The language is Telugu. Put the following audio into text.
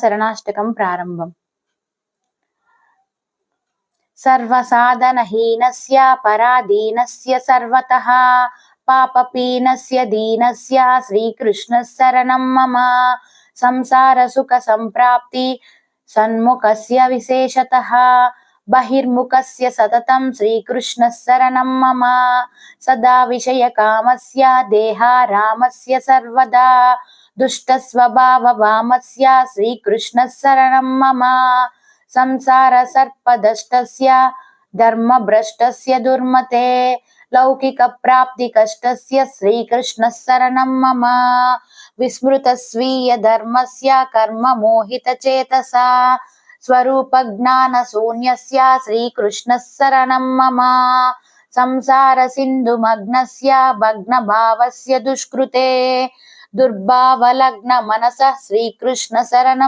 శరణాష్టకం ప్రారంభం. సర్వసాధనహీనస్య పరాధీనస్య సర్వతః పాపపీనస్య దీనస్య శ్రీకృష్ణః శరణం మమ. సంసార సుఖ సంప్రాప్తి సన్ముఖస్య విశేషతః బహిర్ముఖస్య సతతం శ్రీకృష్ణః శరణం మమ. సదా విషయ కామస్య దేహారామస్య సర్వదా దుష్ట స్వభావ వామస్య శ్రీకృష్ణః శరణం మమ. సంసార సర్పదష్టస్య ధర్మభ్రష్టస్య దుర్మతే లౌకిక ప్రాప్తి కష్టస్య శ్రీకృష్ణః శరణం మమ. విస్మృత స్వీయ ధర్మస్య కర్మ మోహిత చేతసా స్వరూప జ్ఞాన శూన్యస్య శ్రీకృష్ణః శరణం మమ. సంసార సింధు మగ్నస్య భగ్న భావస్య దుష్కృతే దుర్భావలగ్న మనస శ్రీకృష్ణ శరణం